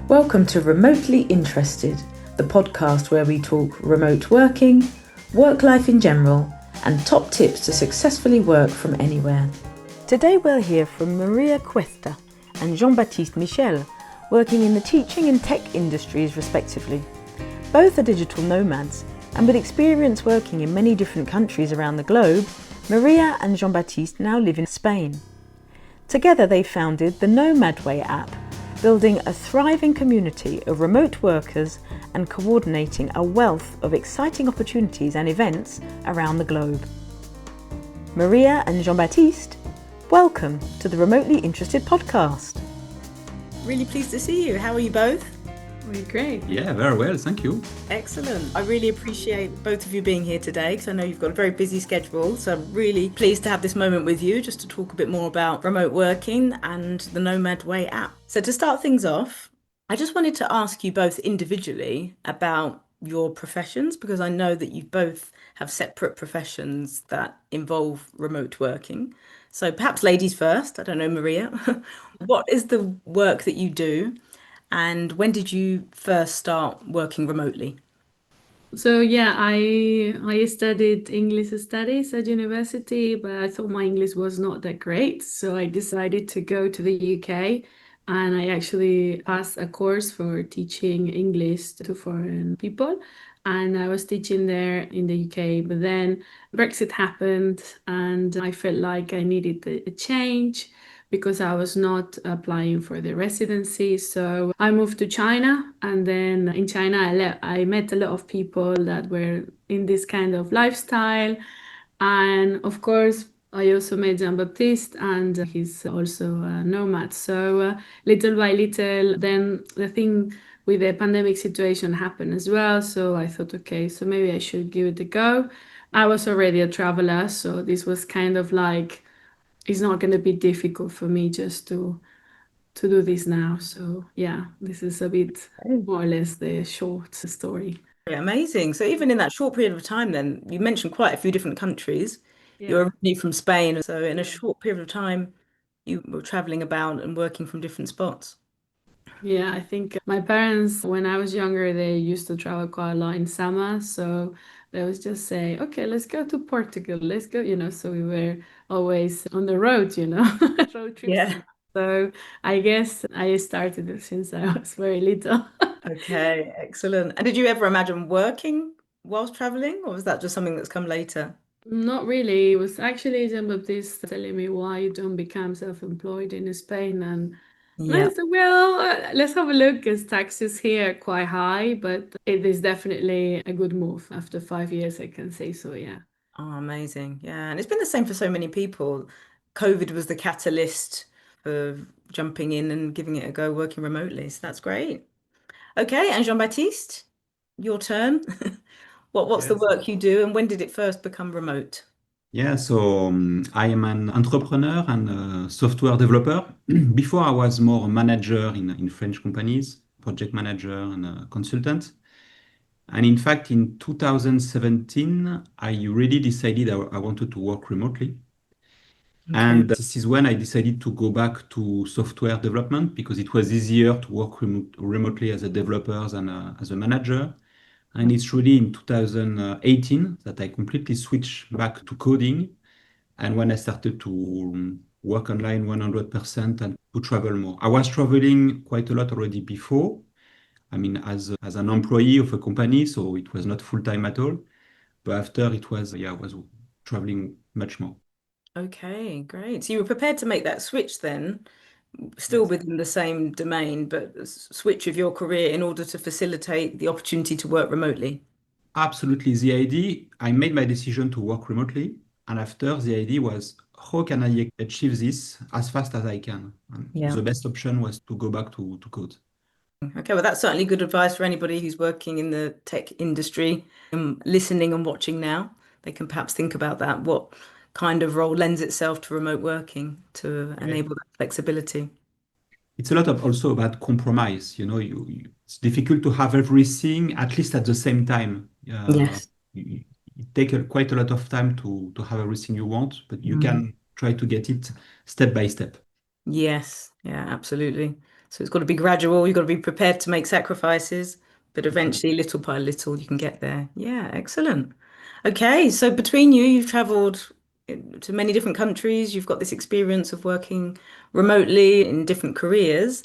Welcome to Remotely Interested, the podcast where we talk remote working, work life in general, and top tips to successfully work from anywhere. Today we'll hear from Maria Cuesta and Jean-Baptiste Michel, working in the teaching and tech industries respectively. Both are digital nomads, and with experience working in many different countries around the globe, Maria and Jean-Baptiste now live in Spain. Together they founded the NomadWay app, building a thriving community of remote workers and coordinating a wealth of exciting opportunities and events around the globe. Maria and Jean-Baptiste, welcome to the Remotely Interested podcast. Really pleased to see you. How are you both? We're great. Yeah, very well, thank you. Excellent. I really appreciate both of you being here today because I know you've got a very busy schedule. So I'm really pleased to have this moment with you just to talk a bit more about remote working and the NomadWay app. So to start things off, I just wanted to ask you both individually about your professions because I know that you both have separate professions that involve remote working. So perhaps ladies first. I don't know, Maria. What is the work that you do? And when did you first start working remotely? So yeah, I studied English studies at university, but I thought my English was not that great. So I decided to go to the UK and I actually passed a course for teaching English to foreign people. And I was teaching there in the UK, but then Brexit happened and I felt like I needed a change because I was not applying for the residency. So I moved to China, and then in China, I met a lot of people that were in this kind of lifestyle. And of course, I also met Jean-Baptiste, and he's also a nomad. So little by little, then the thing with the pandemic situation happened as well. So I thought, okay, so maybe I should give it a go. I was already a traveler, so this was kind of like, it's not going to be difficult for me just to do this now. So yeah, this is a bit more or less the short story. Yeah, amazing. So even in that short period of time, then you mentioned quite a few different countries. You're Yeah. originally from Spain, so in a Yeah. short period of time, you were traveling about and working from different spots. Yeah, I think my parents, when I was younger, they used to travel quite a lot in summer. So they would just say, okay, let's go to Portugal. Let's go, so we were always on the road, road trips. Yeah. So I guess I started it since I was very little. Okay, excellent. And did you ever imagine working whilst traveling, or was that just something that's come later? Not really. It was actually Jean-Baptiste telling me why you don't become self-employed in Spain. And I Yeah. said, well, let's have a look because taxes here are quite high, but it is definitely a good move. After 5 years, I can say so, yeah. Oh, amazing. Yeah. And it's been the same for so many people. COVID was the catalyst for jumping in and giving it a go working remotely. So that's great. Okay, and Jean-Baptiste, your turn. What's the Yes. work you do and when did it first become remote? Yeah, so I am an entrepreneur and a software developer. Before I was more a manager in French companies, project manager and a consultant. And in fact, in 2017, I really decided I wanted to work remotely. Okay. And this is when I decided to go back to software development because it was easier to work remotely as a developer than as a manager. And it's really in 2018 that I completely switched back to coding. And when I started to work online 100% and to travel more, I was traveling quite a lot already before. I mean, as an employee of a company, so it was not full time at all. But after it was, yeah, I was traveling much more. Okay, great. So you were prepared to make that switch then, still Yes. within the same domain, but switch of your career in order to facilitate the opportunity to work remotely. Absolutely. The idea, I made my decision to work remotely. And after, the idea was, how can I achieve this as fast as I can? And Yeah. the best option was to go back to code. Okay, well, that's certainly good advice for anybody who's working in the tech industry and listening and watching now. They can perhaps think about that. What kind of role lends itself to remote working to Right. enable that flexibility? It's a lot of also about compromise. It's difficult to have everything at least at the same time. Yes. It takes quite a lot of time to have everything you want, but you Mhm. can try to get it step by step. Yes. Yeah, absolutely. So it's got to be gradual. You've got to be prepared to make sacrifices, but eventually, little by little, you can get there. Yeah, excellent. Okay, so between you, you've traveled to many different countries. You've got this experience of working remotely in different careers.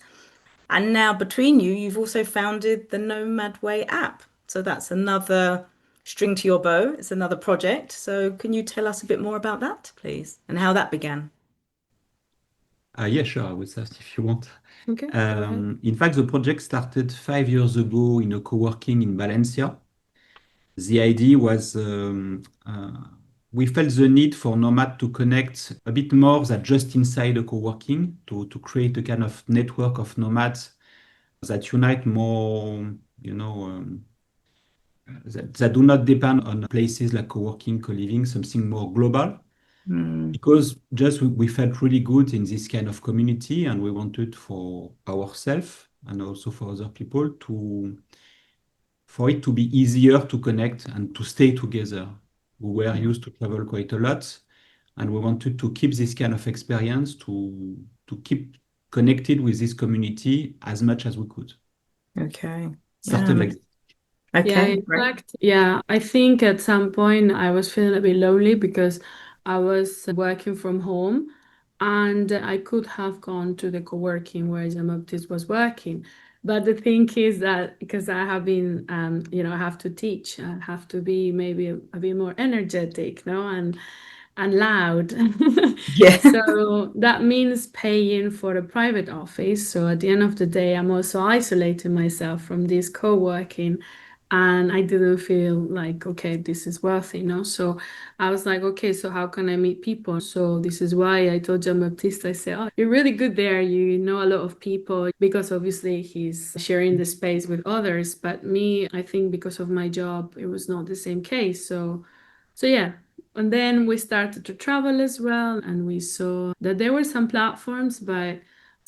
And now between you, you've also founded the NomadWay app. So that's another string to your bow. It's another project. So can you tell us a bit more about that, please, and how that began? Yeah, sure. I will start if you want. Okay, go ahead. In fact, the project started 5 years ago in a co-working in Valencia. The idea was we felt the need for Nomad to connect a bit more than just inside a co-working to create a kind of network of nomads that unite more, that do not depend on places like co-working, co-living, something more global. Hmm. Because just we felt really good in this kind of community and we wanted for ourselves and also for other people for it to be easier to connect and to stay together. We were used to travel quite a lot and we wanted to keep this kind of experience to keep connected with this community as much as we could. Okay. Started Yeah. like Yeah, Okay, in great. fact, yeah, I think at some point I was feeling a bit lonely because I was working from home and I could have gone to the co-working where Jean-Baptiste was working. But the thing is that because I have been, I have to teach, I have to be maybe a bit more energetic, no, and loud. Yeah. So that means paying for a private office. So at the end of the day, I'm also isolating myself from this co-working and I didn't feel like, okay, this is worthy, So I was like, okay, so how can I meet people? So this is why I told Jean-Baptiste, I said, oh, you're really good there. You know a lot of people because obviously he's sharing the space with others. But me, I think because of my job, it was not the same case. So yeah. And then we started to travel as well, and we saw that there were some platforms, but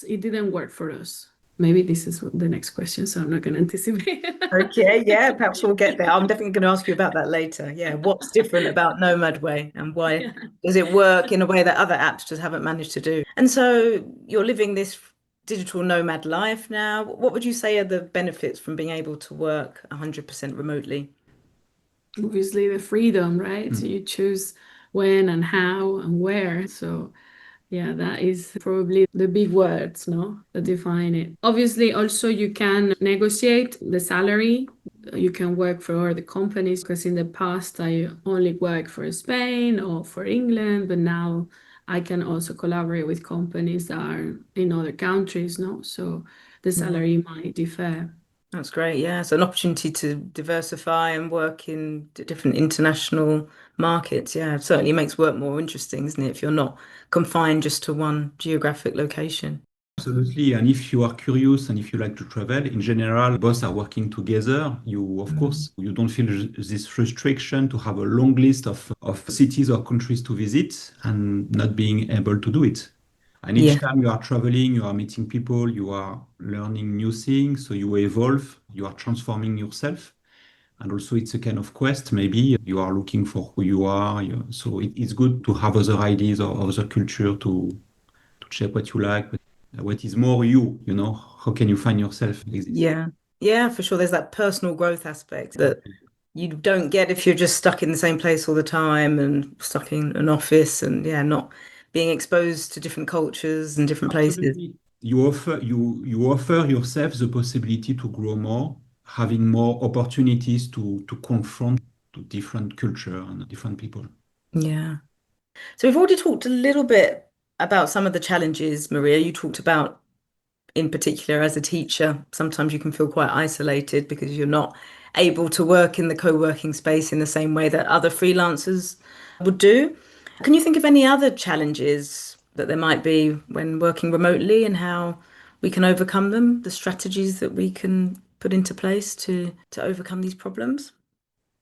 it didn't work for us. Maybe this is the next question, so I'm not going to anticipate. Okay, yeah, perhaps we'll get there. I'm definitely going to ask you about that later. Yeah, what's different about NomadWay and why Yeah. does it work in a way that other apps just haven't managed to do? And so you're living this digital nomad life now. What would you say are the benefits from being able to work 100% remotely? Obviously, the freedom, right? So mm, you choose when and how and where. So yeah, that is probably the big words, no, that define it. Obviously, also you can negotiate the salary. You can work for other companies because in the past I only worked for Spain or for England, but now I can also collaborate with companies that are in other countries, no? So the Yeah, salary might differ. that's great. Yeah, so an opportunity to diversify and work in different international markets. Yeah, it certainly makes work more interesting, isn't it? If you're not confined just to one geographic location. Absolutely. And if you are curious and if you like to travel, in general, both are working together. You, of Mm. course, you don't feel this restriction to have a long list of cities or countries to visit and not being able to do it. And Yeah, each time you are traveling, you are meeting people, you are learning new things, so you evolve, you are transforming yourself. And also, it's a kind of quest. Maybe you are looking for who you are. So it's good to have other ideas or other culture to check what you like, what is more you, how can you find yourself like this? yeah, yeah, for sure. There's that personal growth aspect that Exactly. you don't get if you're just stuck in the same place all the time and stuck in an office and yeah, not being exposed to different cultures and different places. Absolutely. You offer yourself the possibility to grow more, having more opportunities to confront to different culture and different people. Yeah. So we've already talked a little bit about some of the challenges, Maria. You talked about in particular as a teacher, sometimes you can feel quite isolated because you're not able to work in the co-working space in the same way that other freelancers would do. Can you think of any other challenges that there might be when working remotely and how we can overcome them, the strategies that we can put into place to overcome these problems?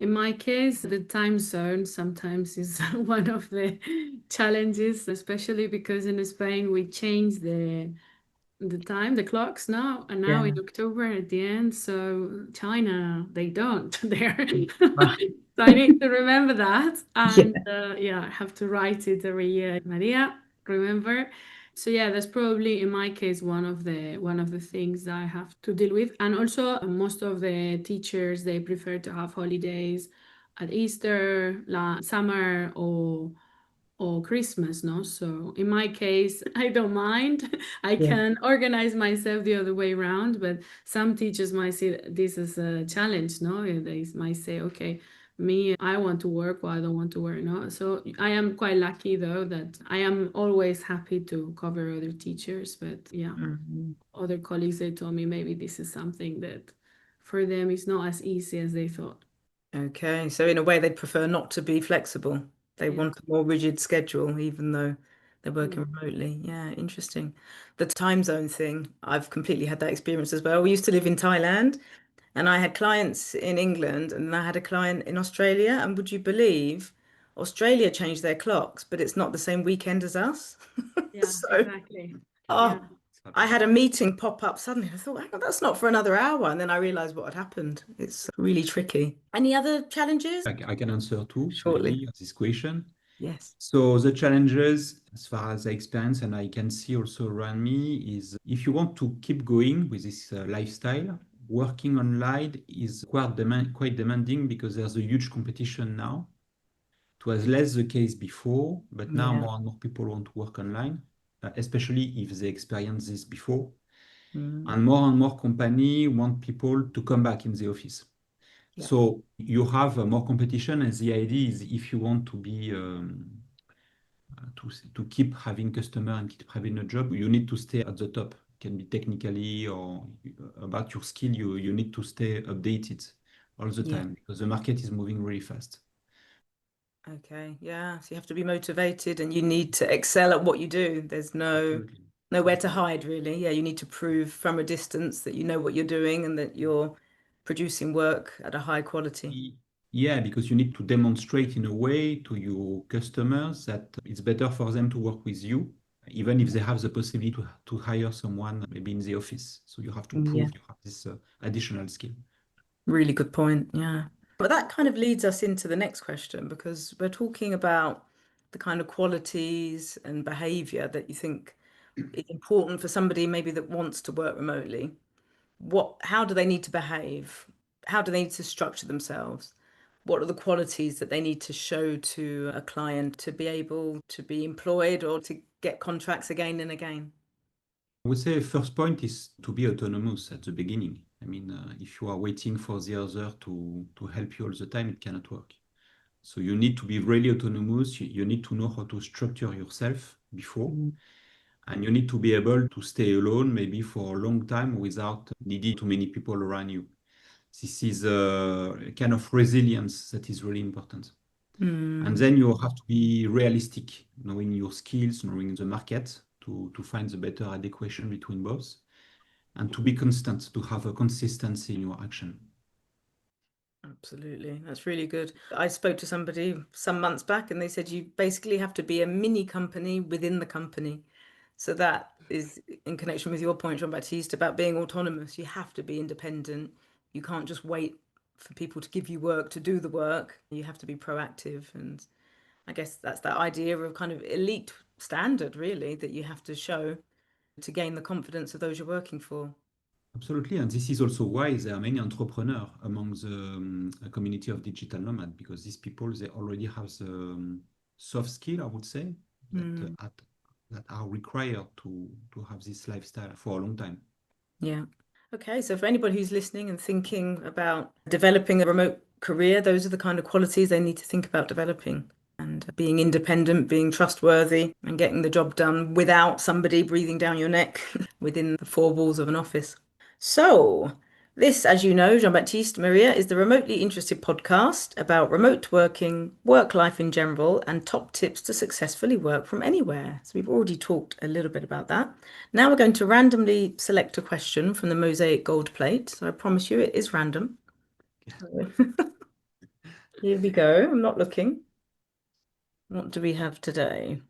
In my case, the time zone sometimes is one of the challenges, especially because in Spain we change the time, the clocks now, and now Yeah. in October at the end. So China, they don't. They're Right. so I need to remember that, and Yeah. yeah, I have to write it every year. Maria, remember, So yeah, that's probably in my case one of the things that I have to deal with. And also most of the teachers, they prefer to have holidays at Easter, summer, or Christmas, no? So in my case, I don't mind. I Yeah. can organize myself the other way around, but some teachers might see this as a challenge, no? They might say, okay, me, I want to work, well, I don't want to work, no? So I am quite lucky though that I am always happy to cover other teachers, but yeah, other colleagues, they told me maybe this is something that for them is not as easy as they thought. Okay, so in a way, they'd prefer not to be flexible. They Yeah. want a more rigid schedule, even though they're working Yeah. remotely. Yeah, interesting. The time zone thing, I've completely had that experience as well. We used to live in Thailand, and I had clients in England, and I had a client in Australia. And would you believe, Australia changed their clocks, but it's not the same weekend as us. Yeah, So, exactly. Yeah, Yeah. oh, it's I happening. had a meeting pop up suddenly. I thought, hang on, that's not for another hour. And then I realized what had happened. It's really tricky. Any other challenges? I can answer too, Shortly. maybe, this question. Yes. So the challenges, as far as I experience and I can see also around me, is if you want to keep going with this lifestyle, working online is quite demanding because there's a huge competition now. It was less the case before, but now Yeah. more and more people want to work online, especially if they experienced this before. Mm. And more company want people to come back in the office. Yeah. So you have more competition, and the idea is if you want to be to keep having customer and keep having a job, you need to stay at the top. It can be technically or about your skill. You need to stay updated all the Yeah. time because the market is moving really fast. Okay. Yeah. So you have to be motivated and you need to excel at what you do. There's Absolutely. nowhere to hide, really. Yeah, you need to prove from a distance that you know what you're doing and that you're producing work at a high quality. Yeah, because you need to demonstrate in a way to your customers that it's better for them to work with you, even if they have the possibility to hire someone maybe in the office. So you have to Yeah. prove you have this additional skill. Really good point. Yeah. But that kind of leads us into the next question because we're talking about the kind of qualities and behavior that you think is important for somebody maybe that wants to work remotely. How do they need to behave? How do they need to structure themselves? What are the qualities that they need to show to a client to be able to be employed or to get contracts again and again? I would say first point is to be autonomous at the beginning. I mean, if you are waiting for the other to help you all the time, it cannot work. So you need to be really autonomous. You need to know how to structure yourself before. Mm. And you need to be able to stay alone maybe for a long time without needing too many people around you. This is a kind of resilience that is really important. And Mm, then you have to be realistic, knowing your skills, knowing the market to find the better adequation between both, and to be constant, to have a consistency in your action. absolutely. That's really good. I spoke to somebody some months back and they said you basically have to be a mini company within the company. So that is in connection with your point, Jean-Baptiste, about being autonomous. You have to be independent. You can't just wait for people to give you work to do the work. You have to be proactive. And I guess that's that idea of kind of elite standard, really, that you have to show to gain the confidence of those you're working for. Absolutely, and this is also why there are many entrepreneurs among the community of digital nomad, because these people they already have the soft skill, I would say, Mm, that are required to have this lifestyle for a long time. yeah. Okay, so for anybody who's listening and thinking about developing a remote career, those are the kind of qualities they need to think about developing. And being independent, being trustworthy, and getting the job done without somebody breathing down your neck within the four walls of an office. So, this, as you know, Jean-Baptiste Maria, is the Remotely Interested podcast about remote working, work life in general, and top tips to successfully work from anywhere. So, we've already talked a little bit about that. Now, we're going to randomly select a question from the Mosaic Gold plate. So, I promise you it is random. Here we go. I'm not looking. What do we have today?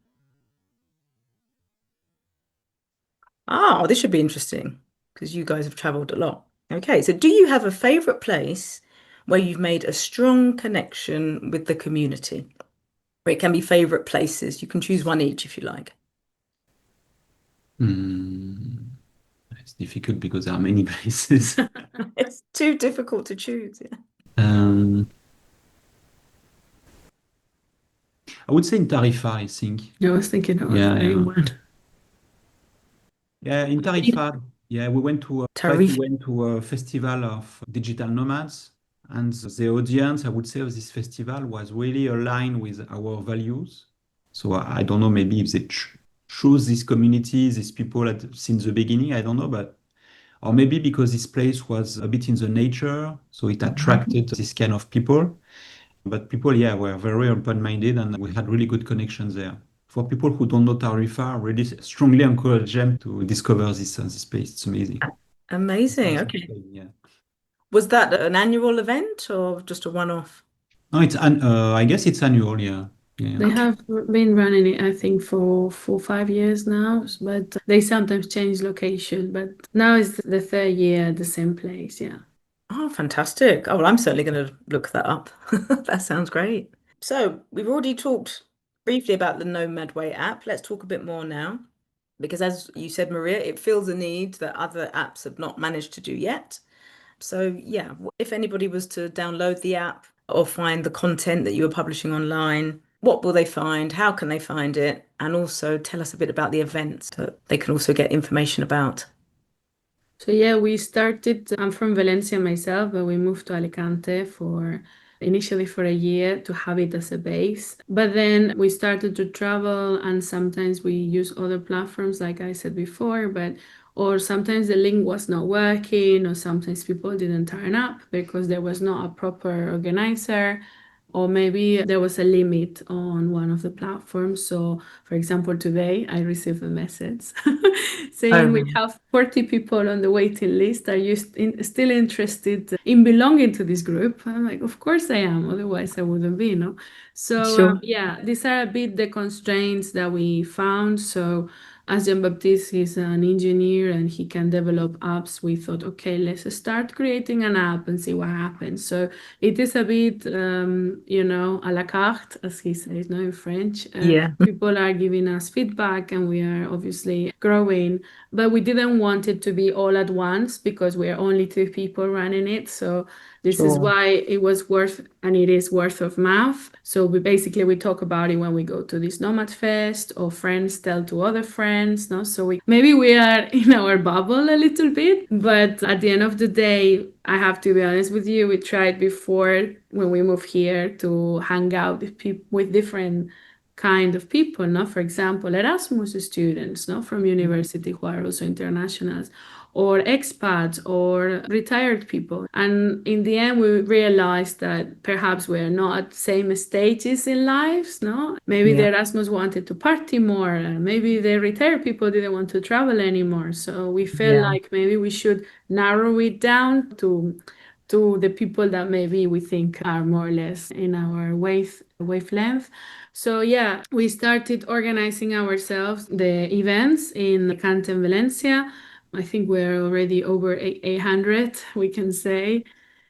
Ah, this should be interesting because you guys have traveled a lot. Okay, so do you have a favorite place where you've made a strong connection with the community? Or it can be favorite places. You can choose one each if you like. Mm, it's difficult because there are many places. It's too difficult to choose. Yeah. Um, I would say in Tarifa, I think. I was thinking of the Yeah, same yeah. one. Yeah, in Tarifa, yeah, we went to twice we Tarif. went to a festival of digital nomads, and the audience, I would say, of this festival was really aligned with our values. So I don't know, maybe if they chose this community, these people since the beginning, I don't know, but or maybe because this place was a bit in the nature, so it attracted this kind of people. But people, yeah, were very open-minded and we had really good connections there. For people who don't know Tarifa, I really strongly encourage them to discover this place. It's amazing. Amazing. Sounds Okay. insane, yeah. Was that an annual event or just a one-off? No, I guess it's annual, yeah. Yeah. They Okay. have been running it, I think, for 5 years now, but they sometimes change location. But now is the third year at the same place, yeah. Oh, fantastic. Oh, well, I'm certainly going to look that up. That sounds great. So, we've already talked briefly about the NomadWay app. Let's talk a bit more now. Because as you said, Maria, it fills a need that other apps have not managed to do yet. So, yeah, if anybody was to download the app or find the content that you were publishing online, what will they find? How can they find it? And also tell us a bit about the events that they can also get information about. So yeah, we started. I'm from Valencia myself, but we moved to Alicante for initially for a year to have it as a base. But then we started to travel, and sometimes we use other platforms, like I said before, but or sometimes the link was not working, or sometimes people didn't turn up because there was not a proper organizer. Or maybe there was a limit on one of the platforms. So, for example, today I received a message saying we Oh, have 40 people on the waiting list. Are you still interested in belonging to this group? I'm like, of course I am. Otherwise, I wouldn't be, no? So, sure. yeah, these are a bit the constraints that we found. So, as Jean-Baptiste is an engineer and he can develop apps, we thought, okay, let's start creating an app and see what happens. So, it is a bit, à la carte, as he says, no, in French. Yeah, People are giving us feedback and we are obviously growing, but we didn't want it to be all at once because we're only two people running it. So this is sure. why it was worth, and it is word of mouth. So we talk about it when we go to this Nomad Fest or friends tell to other friends, no? So maybe we are in our bubble a little bit, but at the end of the day, I have to be honest with you, we tried before when we moved here to hang out with people with different kind of people, no? For example, Erasmus students, no, from university who are also internationals, or expats or retired people. And in the end, we realized that perhaps we're not at the same stages in lives, no? Maybe the Yeah, Erasmus wanted to party more, and maybe the retired people didn't want to travel anymore. So we felt yeah, like maybe we should narrow it down to the people that maybe we think are more or less in our wavelength. So yeah, we started organizing ourselves the events in Alicante and Valencia. I think we're already over 800, we can say.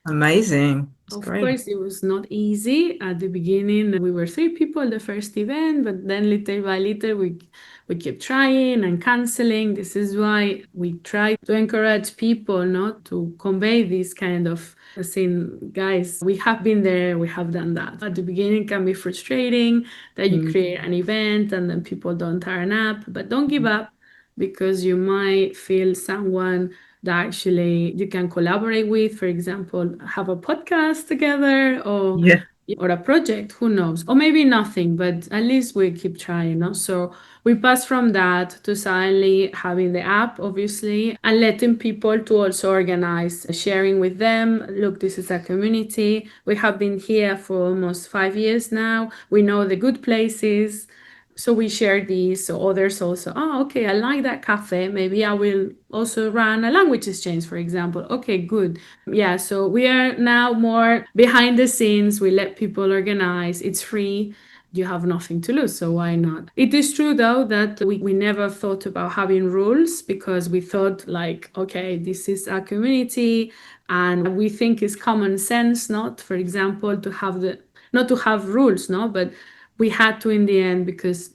amazing. It's Of great. course, it was not easy at the beginning. We were three people the first event, but then little by little we kept trying and canceling. This is why we try to encourage people not to convey this kind of saying, guys, we have been there, we have done that. At the beginning, it can be frustrating that you Mm, create an event and then people don't turn up, but don't give up because you might feel someone that actually you can collaborate with, for example, have a podcast together yeah, or a project, who knows? Or maybe nothing, but at least we keep trying, no? So we pass from that to suddenly having the app, obviously, and letting people to also organize, sharing with them. Look, this is a community. We have been here for almost 5 years now. We know the good places. So we share these, so others also, oh, okay, I like that cafe. Maybe I will also run a language exchange, for example. Okay, good. Yeah, so we are now more behind the scenes. We let people organize. It's free. You have nothing to lose, so why not? It is true, though, that we never thought about having rules because we thought, like, okay, this is a community and we think it's common sense, not, for example, not to have rules, no, but we had to in the end because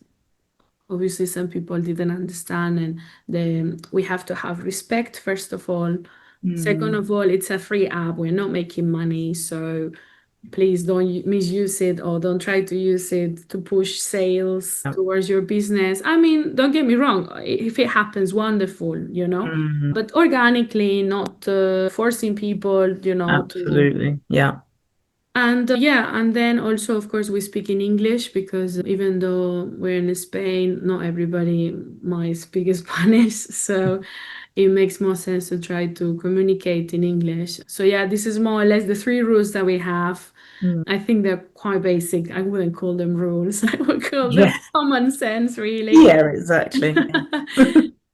Obviously, some people didn't understand, and we have to have respect, first of all. Second of all, it's a free app. We're not making money, so please don't misuse it or don't try to use it to push sales towards your business. I mean, don't get me wrong. If it happens, wonderful, but organically, not forcing people, Absolutely. Yeah. And and then also, of course, we speak in English because even though we're in Spain, not everybody might speak Spanish. So it makes more sense to try to communicate in English. So yeah, this is more or less the three rules that we have. I think they're quite basic. I wouldn't call them rules. I would call them common sense, really. Yeah, exactly.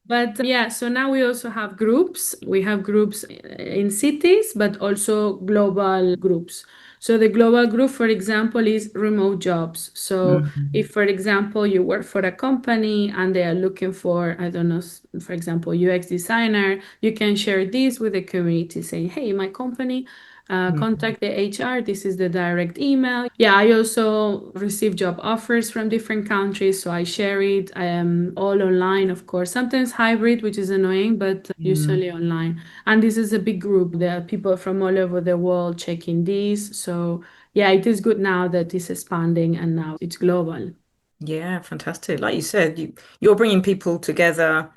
But yeah, so now we also have groups. We have groups in cities, but also global groups. So the global group, for example, is remote jobs. So if, for example, you work for a company and they are looking for, I don't know, for example, UX designer, you can share this with the community saying, hey, my company, contact the HR. This is the direct email. Yeah, I also receive job offers from different countries, so I share it all online, of course. Sometimes hybrid, which is annoying, but usually online. And this is a big group. There are people from all over the world checking this. So yeah, it is good now that it's expanding and now it's global. Yeah, fantastic. Like you said, you're bringing people together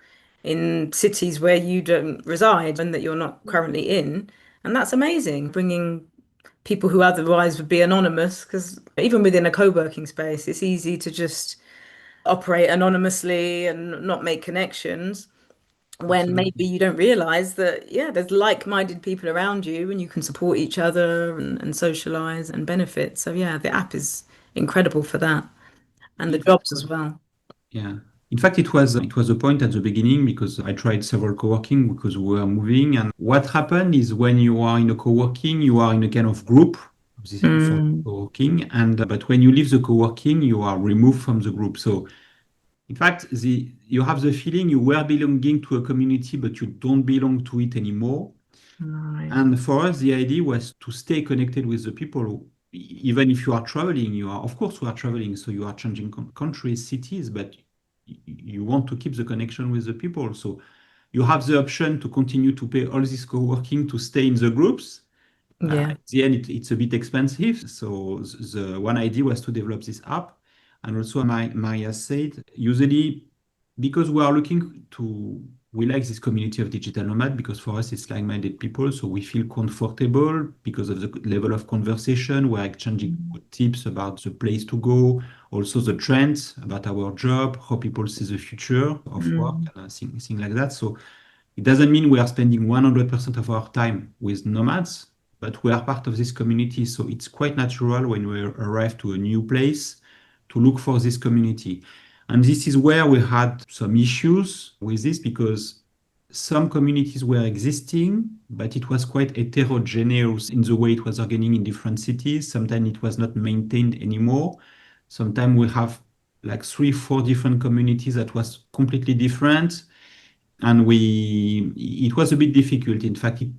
in cities where you don't reside and that you're not currently in. And that's amazing. Bringing people who otherwise would be anonymous, because even within a co-working space, it's easy to just operate anonymously and not make connections when maybe you don't realize that, yeah, there's like-minded people around you and you can support each other and socialize and benefit. So yeah, the app is incredible for that. And the jobs as well. Yeah. In fact, it was a point at the beginning because I tried several co-working because we were moving. And what happened is when you are in a co-working, you are in a kind of group. This is for co-working. And but when you leave the co-working, you are removed from the group. So in fact, you have the feeling you were belonging to a community, but you don't belong to it anymore. Right. And for us, the idea was to stay connected with the people. Even if you are traveling, of course, we are traveling, so you are changing countries, cities, but you want to keep the connection with the people. So you have the option to continue to pay all this co-working to stay in the groups. Yeah. At the end, it's a bit expensive. So the one idea was to develop this app. And also, Maria said, usually, because we like this community of digital nomad because for us it's like-minded people, so we feel comfortable because of the level of conversation. We're exchanging good tips about the place to go, also the trends about our job, how people see the future of work, and things like that. So it doesn't mean we are spending 100% of our time with nomads, but we are part of this community. So it's quite natural when we arrive to a new place to look for this community. And this is where we had some issues with this because some communities were existing, but it was quite heterogeneous in the way it was organizing in different cities. Sometimes it was not maintained anymore. Sometimes we have like 3, 4 different communities that was completely different. And it was a bit difficult. In fact, it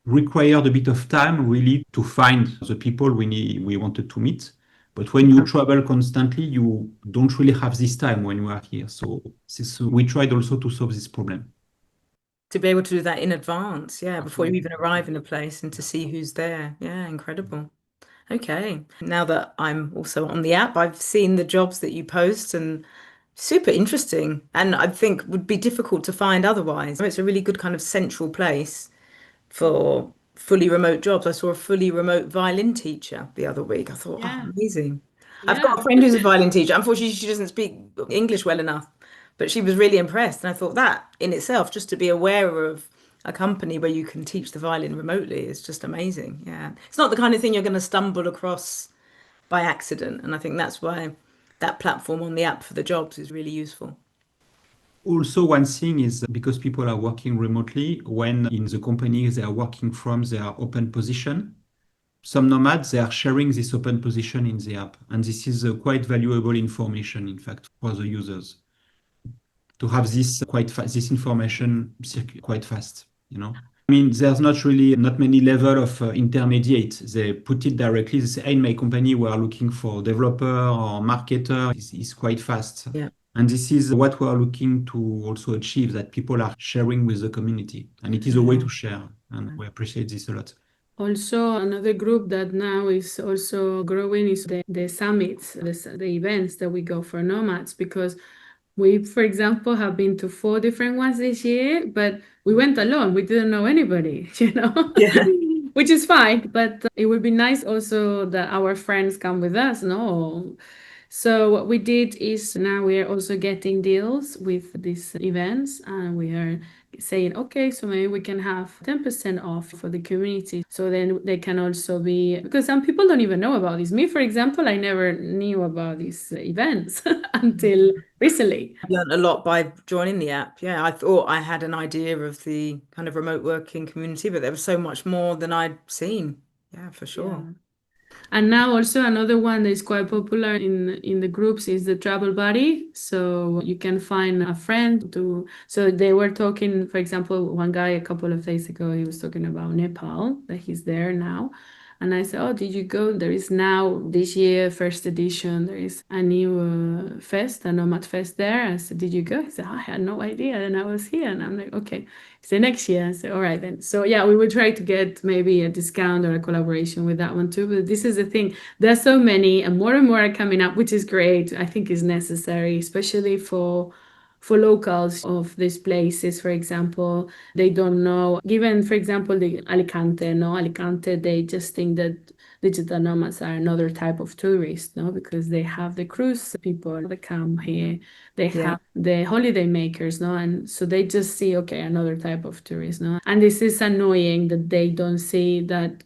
required a bit of time really to find the people we wanted to meet. But when you travel constantly, you don't really have this time when you are here. So we tried also to solve this problem. To be able to do that in advance, yeah, before you even arrive in a place and to see who's there. Yeah, incredible. Okay. Now that I'm also on the app, I've seen the jobs that you post and super interesting. And I think would be difficult to find otherwise. It's a really good kind of central place for fully remote jobs. I saw a fully remote violin teacher the other week. I thought, oh, amazing. I've got a friend who's a violin teacher. Unfortunately, she doesn't speak English well enough, but she was really impressed. And I thought that in itself, just to be aware of a company where you can teach the violin remotely is just amazing. Yeah. It's not the kind of thing you're going to stumble across by accident. And I think that's why that platform on the app for the jobs is really useful. Also, one thing is because people are working remotely, when in the company they are working from their open position, some nomads, they are sharing this open position in the app. And this is quite valuable information, in fact, for the users to have this this information quite fast, I mean, there's not many level of intermediate. They put it directly. They say, hey, in my company, we are looking for developer or marketer. It's quite fast. Yeah. And this is what we are looking to also achieve, that people are sharing with the community. And it is a way to share. And we appreciate this a lot. Also, another group that now is also growing is the summits, the events that we go for nomads, because we, for example, have been to 4 different ones this year, but we went alone. We didn't know anybody, Yeah. which is fine. But it would be nice also that our friends come with us, no? So what we did is now we are also getting deals with these events, and we are saying, okay, so maybe we can have 10% off for the community. So then they can also be, because some people don't even know about this. Me, for example, I never knew about these events until recently. I learned a lot by joining the app. Yeah, I thought I had an idea of the kind of remote working community, but there was so much more than I'd seen. Yeah, for sure. Yeah. And now also another one that is quite popular in the groups is the travel buddy. So you can find a friend to. So they were talking, for example, one guy a couple of days ago, he was talking about Nepal, that he's there now. And I said, oh, did you go? There is now this year, first edition, there is a new fest, a Nomad Fest there. I said, did you go? He said, I had no idea. And I was here. And I'm like, okay. So next year, I said, all right then. So yeah, we will try to get maybe a discount or a collaboration with that one too. But this is the thing. There's so many and more are coming up, which is great. I think is necessary, especially for locals of these places, for example. They don't know, given, for example, the Alicante, no? Alicante, they just think that digital nomads are another type of tourist, no? Because they have the cruise people that come here, they have the holiday makers, no? And so they just see, okay, another type of tourist, no? And this is annoying that they don't see that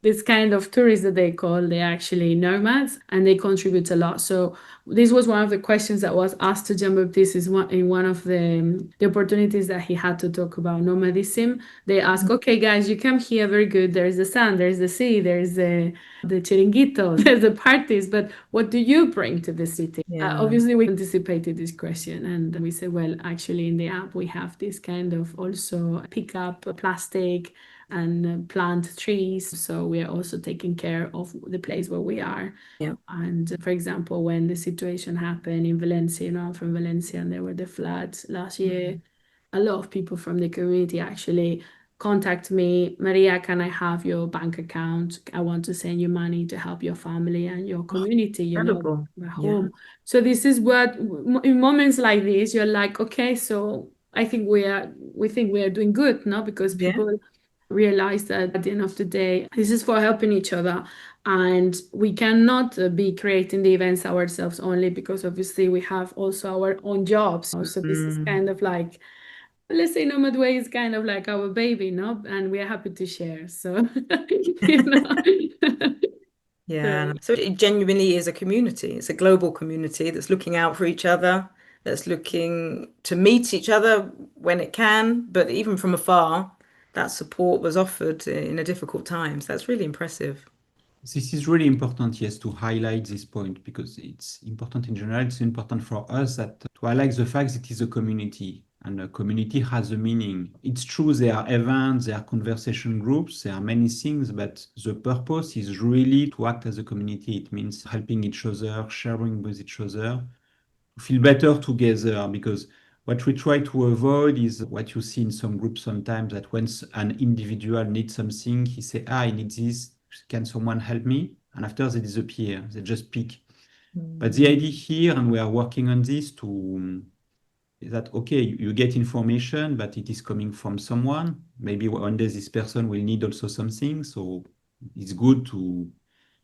this kind of tourists that they call, they're actually nomads and they contribute a lot. So this was one of the questions that was asked to Jean-Baptiste in one of the opportunities that he had to talk about nomadism. They ask, okay, guys, you come here, very good. There's the sun, there's the sea, there's the chiringuito, there's the parties, but what do you bring to the city? Obviously, we anticipated this question and we said, well, actually in the app, we have this kind of also pick up plastic and plant trees. So we are also taking care of the place where we are. Yeah. And for example, when the situation happened in Valencia, I'm from Valencia, and there were the floods last year, a lot of people from the community actually contact me, Maria, can I have your bank account? I want to send you money to help your family and your community, Incredible. home. So this is what, in moments like this, you're like, okay, so I think we think we are doing good, no? Because people realize that at the end of the day, this is for helping each other. And we cannot be creating the events ourselves only, because obviously we have also our own jobs. So this is kind of like, let's say NomadWay is kind of like our baby, no? And we are happy to share. So, Yeah. So it genuinely is a community. It's a global community that's looking out for each other, that's looking to meet each other when it can, but even from afar, that support was offered in a difficult times. That's really impressive. This is really important, yes, to highlight this point, because it's important in general. It's important for us that to highlight the fact that it is a community, and a community has a meaning. It's true, there are events, there are conversation groups, there are many things, but the purpose is really to act as a community. It means helping each other, sharing with each other, to feel better together, because what we try to avoid is what you see in some groups sometimes, that when an individual needs something, he say, I need this, can someone help me? And after they disappear, they just pick. But the idea here, and we are working on this, is that, okay, you get information, but it is coming from someone. Maybe one day this person will need also something. So it's good to,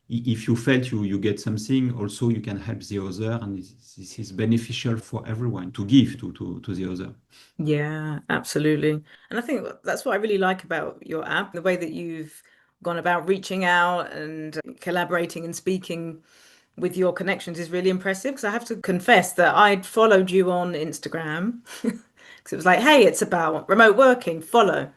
if you felt you get something, also you can help the other, and this is beneficial for everyone to give to the other. Yeah, absolutely. And I think that's what I really like about your app, the way that you've gone about reaching out and collaborating and speaking with your connections is really impressive. Because I have to confess that I'd followed you on Instagram because it was like, hey, it's about remote working, follow.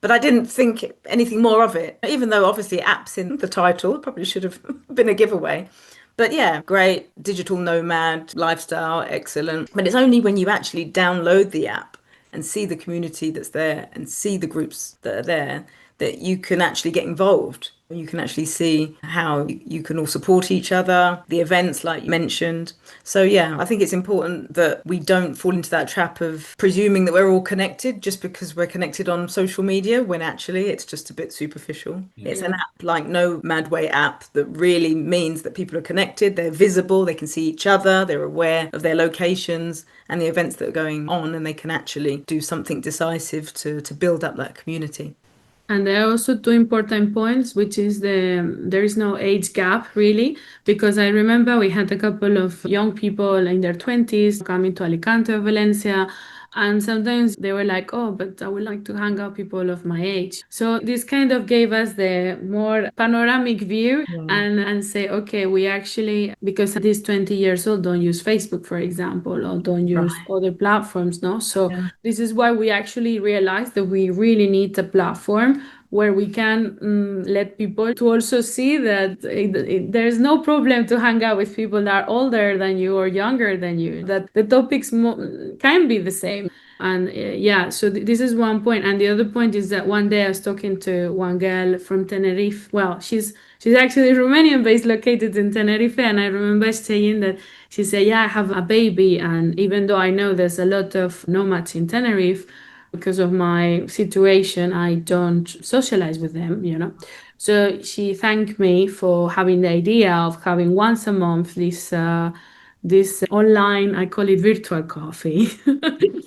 But I didn't think anything more of it, even though obviously apps in the title probably should have been a giveaway. But yeah, great digital nomad lifestyle, excellent. But it's only when you actually download the app and see the community that's there and see the groups that are there that you can actually get involved. You can actually see how you can all support each other, the events like you mentioned. So yeah, I think it's important that we don't fall into that trap of presuming that we're all connected just because we're connected on social media, when actually it's just a bit superficial. It's an app like NomadWay app that really means that people are connected, they're visible, they can see each other, they're aware of their locations and the events that are going on, and they can actually do something decisive to build up that community. And there are also two important points, which is there is no age gap really, because I remember we had a couple of young people in their 20s coming to Alicante or Valencia, and sometimes they were like, oh, but I would like to hang out people of my age. So this kind of gave us the more panoramic view and say, okay, we actually, because these 20 years old don't use Facebook, for example, or don't use other platforms, no? So this is why we actually realized that we really need a platform where we can let people to also see that there's no problem to hang out with people that are older than you or younger than you, that the topics can be the same. And so this is one point. And the other point is that one day I was talking to one girl from Tenerife. Well, she's actually Romanian based, located in Tenerife. And I remember saying that she said, yeah, I have a baby. And even though I know there's a lot of nomads in Tenerife, because of my situation, I don't socialize with them, So she thanked me for having the idea of having once a month this online, I call it virtual coffee.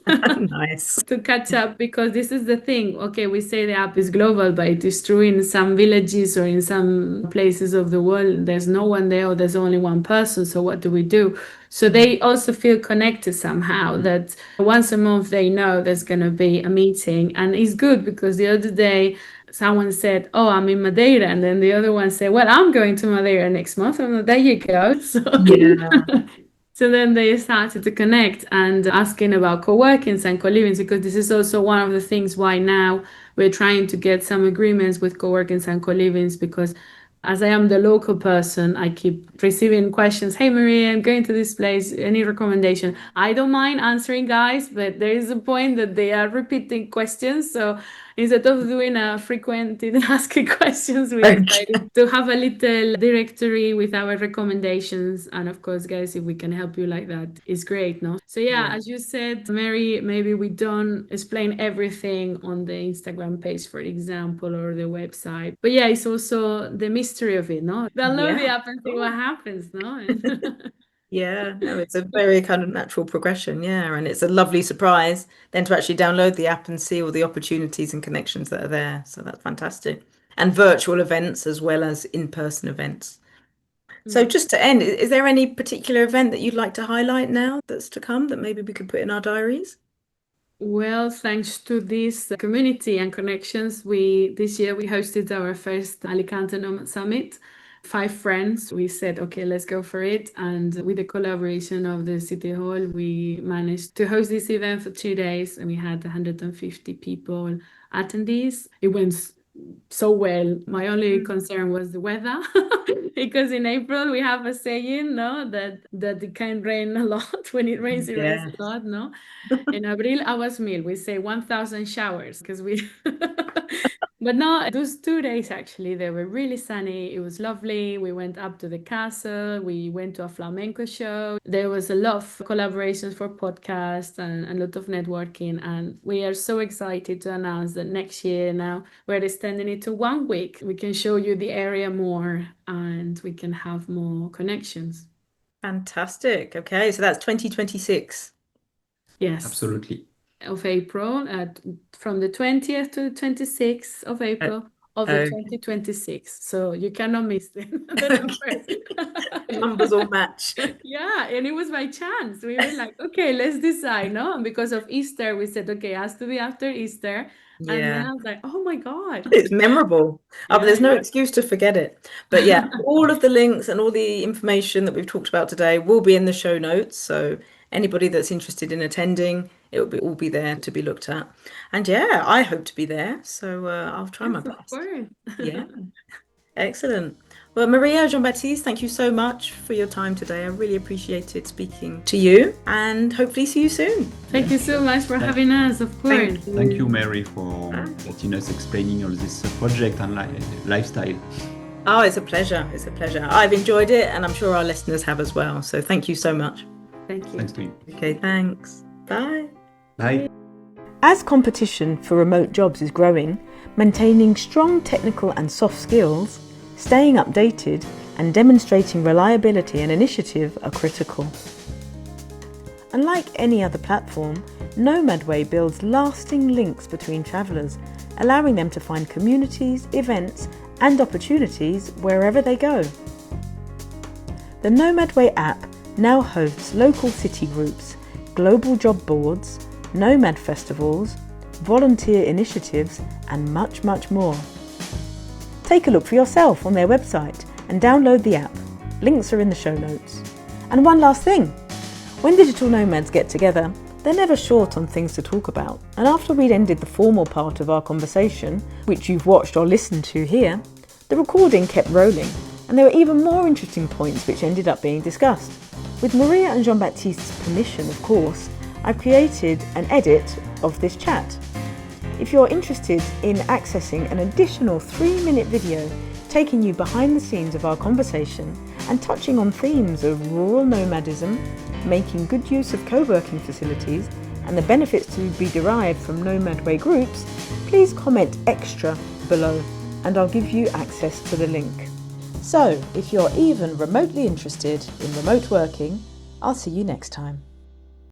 Nice. To catch up, because this is the thing. Okay, we say the app is global, but it is true in some villages or in some places of the world. There's no one there, or there's only one person. So what do we do? So they also feel connected somehow, that once a month they know there's going to be a meeting. And it's good because the other day someone said, oh, I'm in Madeira. And then the other one said, well, I'm going to Madeira next month. And there you go. So so then they started to connect and asking about co-workings and co-livings, because this is also one of the things why now we're trying to get some agreements with co-workings and co-livings, because as I am the local person, I keep receiving questions. Hey, Maria, I'm going to this place. Any recommendation? I don't mind answering, guys, but there is a point that they are repeating questions. So instead of doing a frequented asking questions, we decided to have a little directory with our recommendations. And of course, guys, if we can help you like that, it's great, no? So as you said, Mary, maybe we don't explain everything on the Instagram page, for example, or the website. But it's also the mystery of it, no? Download the app and see what happens, no? No, it's a very kind of natural progression, and it's a lovely surprise then to actually download the app and see all the opportunities and connections that are there. So that's fantastic. And virtual events as well as in-person events. So just to end, is there any particular event that you'd like to highlight now that's to come that maybe we could put in our diaries? Well, thanks to this community and connections, this year we hosted our first Aliante Nomad Summit. 5 friends, we said, okay, let's go for it. And with the collaboration of the City Hall, we managed to host this event for 2 days, and we had 150 people attendees. It went so well. My only concern was the weather, because in April we have a saying, no, that it can rain a lot. When it rains, it rains a lot, no? In Abril, aguas mil. We say 1,000 showers because But no, those 2 days actually, they were really sunny. It was lovely. We went up to the castle. We went to a flamenco show. There was a lot of collaborations for podcasts and a lot of networking. And we are so excited to announce that next year now we're extending it to 1 week. We can show you the area more and we can have more connections. Fantastic. Okay, so that's 2026. Yes. Absolutely. Of April, from the 20th to the 26th of April of the 2026. So you cannot miss the numbers. The numbers all match. And it was by chance. We were like, okay, let's decide, no? And because of Easter, we said, okay, it has to be after Easter. And then I was like, oh my God. It's memorable. But there's no excuse to forget it. But all of the links and all the information that we've talked about today will be in the show notes. So anybody that's interested in attending, it will all be there to be looked at. And I hope to be there. So I'll try my best. Of course. Excellent. Well, Maria, Jean-Baptiste, thank you so much for your time today. I really appreciated speaking to you and hopefully see you soon. Thank you so much for having us, of course. Thank you, Mary, for letting us explaining all this project and lifestyle. Oh, it's a pleasure. It's a pleasure. I've enjoyed it and I'm sure our listeners have as well. So thank you so much. Thank you. Thanks to you. Okay, thanks. Bye. Bye. As competition for remote jobs is growing, maintaining strong technical and soft skills, staying updated, and demonstrating reliability and initiative are critical. Unlike any other platform, NomadWay builds lasting links between travellers, allowing them to find communities, events, and opportunities wherever they go. The NomadWay app now hosts local city groups, global job boards, nomad festivals, volunteer initiatives, and much, much more. Take a look for yourself on their website and download the app. Links are in the show notes. And one last thing, when digital nomads get together, they're never short on things to talk about. And after we'd ended the formal part of our conversation, which you've watched or listened to here, the recording kept rolling, and there were even more interesting points which ended up being discussed. With Maria and Jean-Baptiste's permission, of course, I've created an edit of this chat. If you're interested in accessing an additional 3-minute video taking you behind the scenes of our conversation and touching on themes of rural nomadism, making good use of co-working facilities, and the benefits to be derived from NomadWay groups, please comment extra below and I'll give you access to the link. So, if you're even remotely interested in remote working, I'll see you next time.